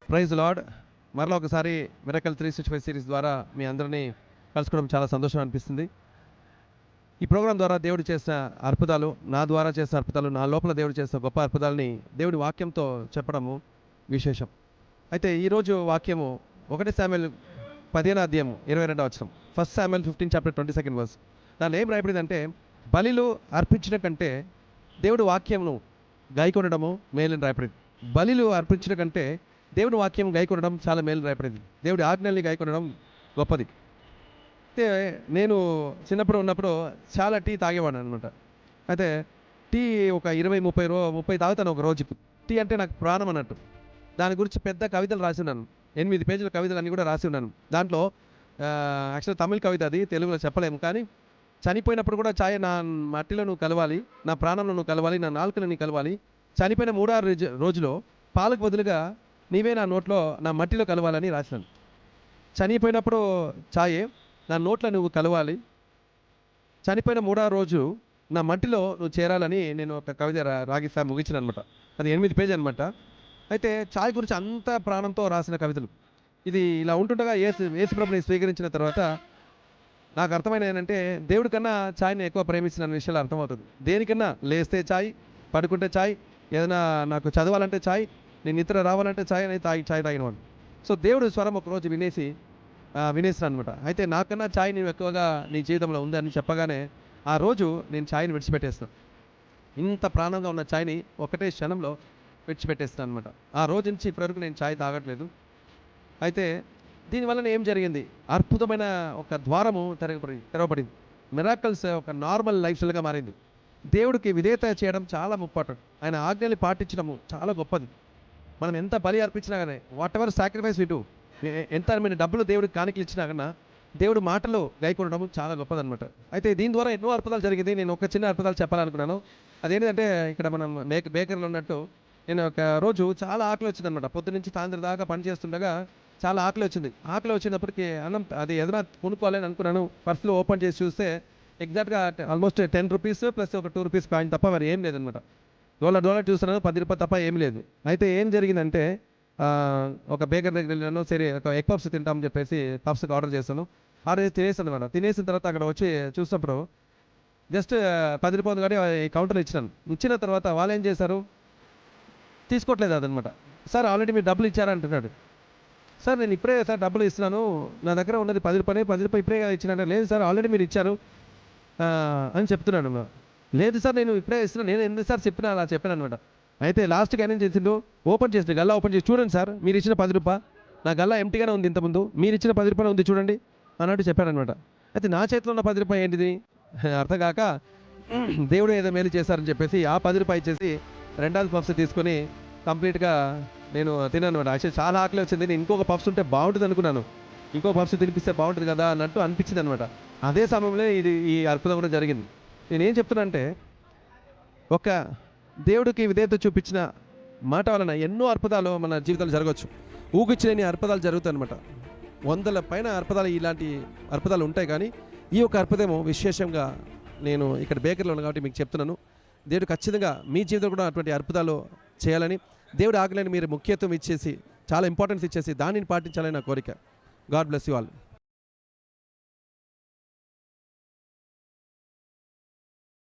Praise lord. మరలా ఒకసారి miracle 365 series ద్వారా మీ అందరినీ కలుసుకోవడం చాలా సంతోషం అనిపిస్తుంది. ఈ ప్రోగ్రాం ద్వారా దేవుడు చేసిన అద్భుతాలు, నా ద్వారా చేసిన అద్భుతాలు, నా లోపల దేవుడు చేసిన గొప్ప అద్భుతాలని దేవుడి వాక్యంతో చెప్పడము విశేషం. అయితే ఈరోజు వాక్యము 1 శామ్యూయల్ 15వ అధ్యాయం 22వ వచనం. 1 శామ్యూయల్ 15 చాప్టర్ 22nd వర్స్. దానిలో ఏం రాయబడిందంటే, బలిలు అర్పించిన కంటే దేవుడి వాక్యమును గాయకొనడము మేలని రాయబడింది. బలిలు అర్పించిన కంటే దేవుడి వాక్యం గాయకొనడం చాలా మేలు రాయబడింది. దేవుడి ఆజ్ఞల్ని గాయకొనడం గొప్పది. అయితే నేను చిన్నప్పుడు ఉన్నప్పుడు చాలా టీ తాగేవాడిని అనమాట. అయితే టీ ఒక 20-30 తాగుతాను ఒక రోజుకి. టీ అంటే నాకు ప్రాణం అన్నట్టు. దాని గురించి పెద్ద కవితలు రాసి ఉన్నాను. 8 పేజీల కవితలు అన్నీ కూడా రాసి ఉన్నాను. దాంట్లో యాక్చువల్ తమిళ్ కవిత, అది తెలుగులో చెప్పలేము. కానీ చనిపోయినప్పుడు కూడా చాయ్ నా మట్టిలో నువ్వు కలవాలి, నా ప్రాణంలో నువ్వు కలవాలి, నా నాలుకలో నీ కలవాలి. చనిపోయిన 3-6 రోజులో పాలకు బదులుగా నీవే నా నోట్లో, నా మట్టిలో కలవాలని రాసినాను. చనిపోయినప్పుడు చాయే, నా నోట్లో నువ్వు కలవాలి, చనిపోయిన 3-6 రోజు నా మట్టిలో నువ్వు చేరాలని నేను ఒక కవిత రాగిస్తా ముగించిన అనమాట. అది 8 పేజీ అనమాట. అయితే చాయ్ గురించి అంత ప్రాణంతో రాసిన కవితలు. ఇది ఇలా ఉంటుండగా యేసుప్రభుని స్వీకరించిన తర్వాత నాకు అర్థమైన ఏంటంటే, దేవుడి కన్నా ఛాయ్ని ఎక్కువ ప్రేమించిన విషయాలు అర్థమవుతుంది. దేనికన్నా లేస్తే ఛాయ్, పడుకుంటే ఛాయ్, ఏదైనా నాకు చదవాలంటే ఛాయ్, నేను నిద్ర రావాలంటే ఛాయ్ అని ఛాయ్ తాగినవాడు. సో దేవుడు స్వరం ఒకరోజు వినేసాను అనమాట. అయితే నాకన్నా ఛాయ్ నువ్వు ఎక్కువగా నీ జీవితంలో ఉందని చెప్పగానే ఆ రోజు నేను ఛాయ్ని విడిచిపెట్టేస్తాను. ఇంత ప్రాణంగా ఉన్న ఛాయ్ని ఒకటే క్షణంలో విడిచిపెట్టేస్తాను అనమాట. ఆ రోజు నుంచి ఇప్పటివరకు నేను ఛాయ్ తాగట్లేదు. అయితే దీనివల్ల ఏం జరిగింది? అద్భుతమైన ఒక ద్వారము తెరవబడింది. మిరాకల్స్ ఒక నార్మల్ లైఫ్ స్టైల్గా మారింది. దేవుడికి విధేయత చేయడం చాలా ముప్పటం. ఆయన ఆజ్ఞల్ని పాటించడము చాలా గొప్పది. మనం ఎంత బలి అర్పించినా కానీ, whatever sacrifice we do, ఎంత మీరు డబ్బులు దేవుడికి కానుకలు ఇచ్చినా కన్నా దేవుడు మాటలు గాయకొనడం చాలా గొప్పదనమాట. అయితే దీని ద్వారా ఎన్నో అద్భుతాలు జరిగింది. నేను ఒక చిన్న అద్భుతాలు చెప్పాలనుకున్నాను. అదేంటంటే, ఇక్కడ మనం బేకరీలో ఉన్నట్టు నేను ఒక రోజు చాలా ఆకలి వచ్చిందనమాట. పొద్దు నుంచి సాయంత్రం దాకా పని చేస్తుండగా చాలా ఆకలి వచ్చింది. ఆకలి వచ్చినప్పటికీ అన్నం అది ఏదైనా కొనుక్కోవాలని అనుకున్నాను. పర్సులో ఓపెన్ చేసి చూస్తే ఎగ్జాక్ట్గా ఆల్మోస్ట్ 10 రూపీస్ ప్లస్ ఒక 2 రూపీస్ కాయిన్ తప్ప మరి ఏం లేదనమాట. డోలర్ చూస్తున్నాను, 10 రూపాయలు తప్ప ఏం లేదు. అయితే ఏం జరిగిందంటే, ఒక బేకరీ దగ్గర వెళ్ళాను. సరే ఒక ఎగ్ పఫ్స్ తింటామని చెప్పేసి పఫ్స్కి ఆర్డర్ చేశాను. ఆర్డర్ తినేసాను అనమాట. తినేసిన తర్వాత అక్కడ వచ్చి చూసినప్పుడు జస్ట్ 10 రూపాయలు కానీ ఈ కౌంటర్లో ఇచ్చిన తర్వాత వాళ్ళు ఏం చేశారు, తీసుకోవట్లేదు అదనమాట. సార్ ఆల్రెడీ మీరు డబ్బులు ఇచ్చారంటున్నాడు. సార్ నేను ఇప్పుడే సార్ డబ్బులు ఇస్తున్నాను, నా దగ్గర ఉన్నది 10 రూపాయలు ఇప్పుడే ఇచ్చినా. లేదు సార్ ఆల్రెడీ మీరు ఇచ్చారు అని చెప్తున్నాను. లేదు సార్ నేను ఇప్పుడే ఇస్తున్నాను, నేను ఎన్నిసార్లు చెప్పినా అలా చెప్పాను అనమాట. అయితే లాస్ట్కి ఆయన ఏం చేసిండు, గల్లా ఓపెన్ చేసి చూడండి సార్, మీరు ఇచ్చిన 10 రూపాయలు నా గల్లా ఎంటీగానే ఉంది, ఇంతకుముందు మీరు ఇచ్చిన 10 రూపాయలు ఉంది చూడండి అన్నట్టు చెప్పారనమాట. అయితే నా చేతిలో ఉన్న 10 రూపాయలు ఏంటిది అర్థం కాక, దేవుడు ఏదో మేలు చేశారని చెప్పేసి ఆ 10 రూపాయలు ఇచ్చేసి రెండోది పఫ్స్ తీసుకొని కంప్లీట్గా నేను తిన్నాను అనమాట. యాక్చువల్లీ చాలా ఆకలి వచ్చింది. నేను ఇంకొక పఫ్స్ ఉంటే బాగుంటుంది అనుకున్నాను, ఇంకో పఫ్స్ తినిపిస్తే బాగుంటుంది కదా అన్నట్టు అనిపించింది అనమాట. అదే సమయంలో ఈ అద్భుతం కూడా జరిగింది. నేనేం చెప్తున్నానంటే, ఒక దేవుడికి విధేయత చూపించిన మాట వలన ఎన్నో అద్భుతాలు మన జీవితాలు జరగవచ్చు. ఊగిచ్చలేని అద్భుతాలు జరుగుతాయి అనమాట. 100 పైన అద్భుతాలు, ఇలాంటి అద్భుతాలు ఉంటాయి. కానీ ఈ యొక్క అద్భుతము విశేషంగా నేను ఇక్కడ బేకరీలో ఉన్నాను కాబట్టి మీకు చెప్తున్నాను. దేవుడు ఖచ్చితంగా మీ జీవితంలో కూడా అటువంటి అద్భుతాలు చేయాలని, దేవుడి ఆజ్ఞలను మీరు ముఖ్యత్వం ఇచ్చేసి, చాలా ఇంపార్టెన్స్ ఇచ్చేసి దానిని పాటించాలని నా కోరిక. God bless you all.